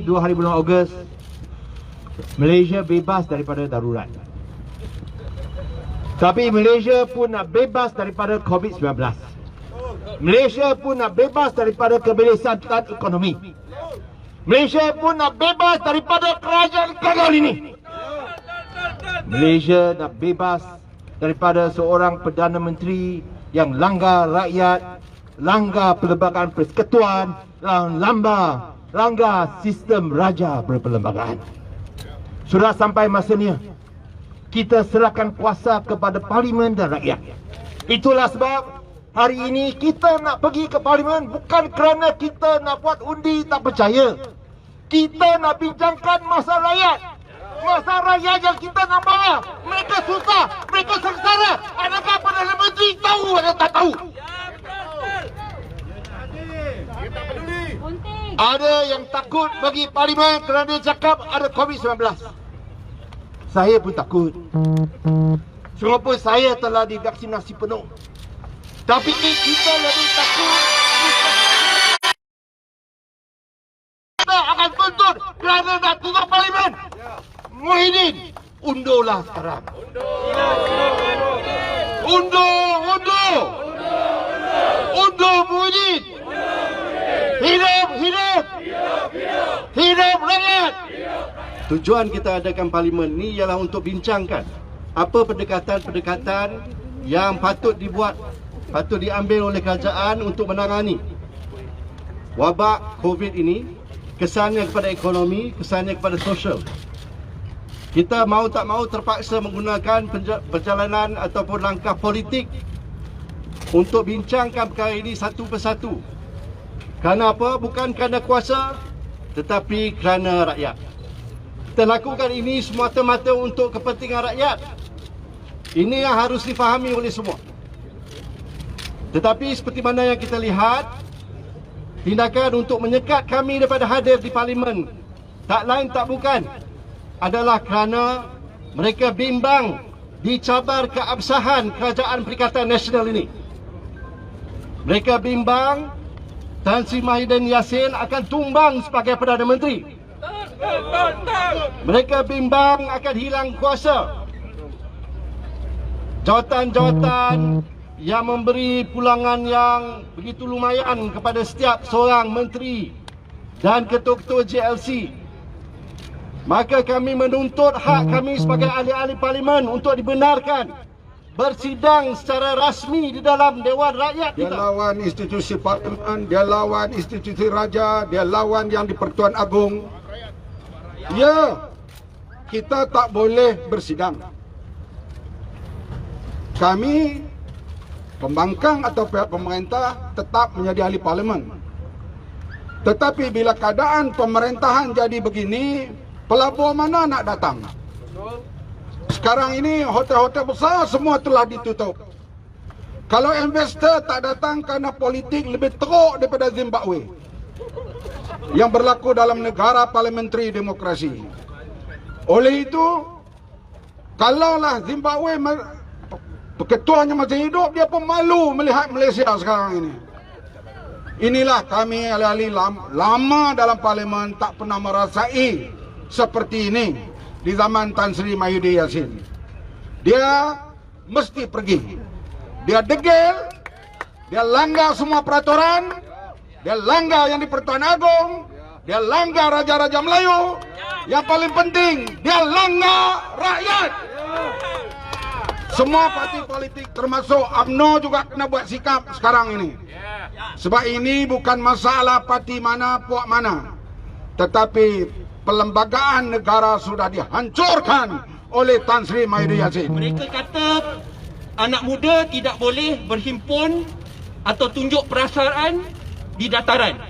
2 hari bulan Ogos, Malaysia bebas daripada darurat. Tapi Malaysia pun nak bebas daripada COVID-19. Malaysia pun nak bebas daripada keberesanan ekonomi. Malaysia pun nak bebas daripada kerajaan gagal ini. Malaysia nak bebas daripada seorang Perdana Menteri yang langgar rakyat, langgar perlembagaan persekutuan, langgar sistem raja berperlembagaan. Sudah sampai masanya kita serahkan kuasa kepada Parlimen dan rakyat. Itulah sebab hari ini kita nak pergi ke Parlimen bukan kerana kita nak buat undi tak percaya. Kita nak bincangkan masa rakyat. Masa rakyat yang kita nak bawa. Mereka susah, mereka sengsara. Adakah Perdana Menteri tahu atau tak tahu? Ada yang takut bagi Parlimen kerana dia cakap ada COVID-19. Saya pun takut. Walaupun saya telah divaksinasi penuh. Tapi kita lebih takut. Kita akan tuntut kerana nak tutup Parlimen. Muhyiddin, unduhlah sekarang. Unduh Muhyiddin. Hidup rakyat. Tujuan kita adakan Parlimen ni ialah untuk bincangkan apa pendekatan-pendekatan yang patut dibuat, patut diambil oleh kerajaan untuk menangani wabak COVID ini, kesannya kepada ekonomi, kesannya kepada sosial. Kita mau tak mau terpaksa menggunakan perjalanan ataupun langkah politik untuk bincangkan perkara ini satu persatu. Kerana apa? Bukan kerana kuasa, tetapi kerana rakyat. Kita lakukan ini semata-mata untuk kepentingan rakyat. Ini yang harus difahami oleh semua. Tetapi seperti mana yang kita lihat, tindakan untuk menyekat kami daripada hadir di Parlimen tak lain tak bukan adalah kerana mereka bimbang dicabar keabsahan Kerajaan Perikatan Nasional ini. Mereka bimbang Tan Sri Muhyiddin Yassin akan tumbang sebagai Perdana Menteri. Mereka bimbang akan hilang kuasa. Jawatan-jawatan yang memberi pulangan yang begitu lumayan kepada setiap seorang menteri dan ketua-ketua JLC. Maka kami menuntut hak kami sebagai ahli-ahli Parlimen untuk dibenarkan bersidang secara rasmi di dalam Dewan Rakyat kita. Dia lawan institusi Parlimen, dia lawan institusi Raja, dia lawan yang di Pertuan Agong. Ya, kita tak boleh bersidang. Kami, pembangkang atau pihak pemerintah tetap menjadi ahli Parlimen. Tetapi bila keadaan pemerintahan jadi begini, pelabur mana nak datang? Sekarang ini hotel-hotel besar semua telah ditutup. Kalau investor tak datang kerana politik lebih teruk daripada Zimbabwe yang berlaku dalam negara parliamentary demokrasi. Oleh itu, kalaulah Zimbabwe ketuanya masih hidup, dia pun malu melihat Malaysia sekarang ini. Inilah kami ahli-ahli lama dalam Parlimen tak pernah merasai seperti ini di zaman Tan Sri Muhyiddin Yassin. Dia mesti pergi. Dia degil, dia langgar semua peraturan, dia langgar yang di Pertuan Agong, dia langgar Raja-Raja Melayu. Yang paling penting, dia langgar rakyat. Semua parti politik termasuk UMNO juga kena buat sikap sekarang ini. Sebab ini bukan masalah parti mana, puak mana, tetapi perlembagaan negara sudah dihancurkan oleh Tan Sri Muhyiddin Yassin. Mereka kata anak muda tidak boleh berhimpun atau tunjuk perasaan di dataran.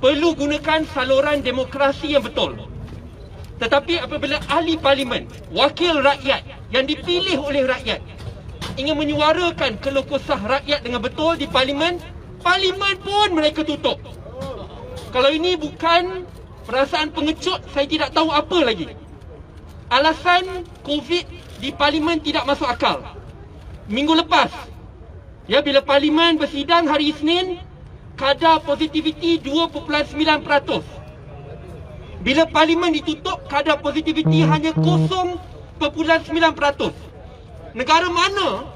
Perlu gunakan saluran demokrasi yang betul. Tetapi apabila ahli Parlimen, wakil rakyat yang dipilih oleh rakyat ingin menyuarakan keluh kesah rakyat dengan betul di Parlimen, Parlimen pun mereka tutup. Kalau ini bukan perasaan pengecut, saya tidak tahu apa lagi. Alasan COVID di Parlimen tidak masuk akal. Minggu lepas, ya, bila Parlimen bersidang hari Isnin, kadar positiviti 2.9%. Bila parlimen ditutup, kadar positivity hanya 0.9%. Negara mana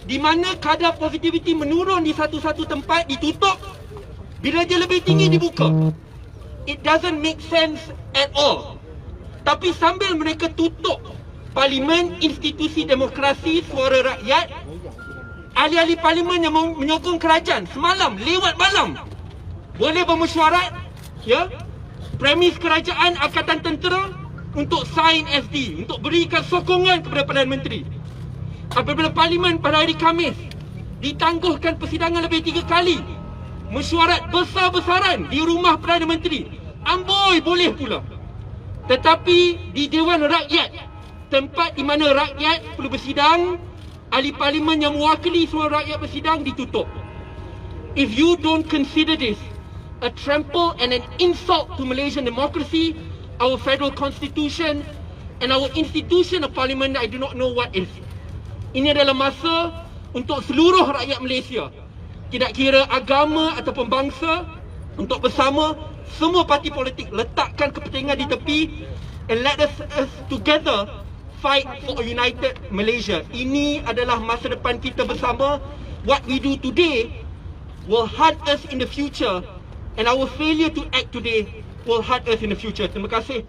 di mana kadar positivity menurun di satu-satu tempat ditutup, bila dia lebih tinggi dibuka? It doesn't make sense at all. Tapi sambil mereka tutup parlimen, institusi demokrasi, suara rakyat, ahli-ahli parlimen yang menyokong kerajaan semalam, lewat malam, boleh bermesyuarat, ya, premis kerajaan Angkatan Tentera untuk sign SD, untuk berikan sokongan kepada Perdana Menteri. Apabila parlimen pada hari Khamis ditangguhkan persidangan lebih 3 kali, mesyuarat besar-besaran di rumah Perdana Menteri, amboi boleh pula. Tetapi di Dewan Rakyat, tempat di mana rakyat perlu bersidang, ahli parlimen yang mewakili suara rakyat bersidang, ditutup. If you don't consider this a trample and an insult to Malaysian democracy, our federal constitution and our institution of parliament, I do not know what is. Ini adalah masa untuk seluruh rakyat Malaysia, tidak kira agama ataupun bangsa, untuk bersama semua parti politik letakkan kepentingan di tepi and let us together fight for a united Malaysia. Ini adalah masa depan kita bersama. What we do today will hurt us in the future, and our failure to act today will hurt us in the future. Terima kasih.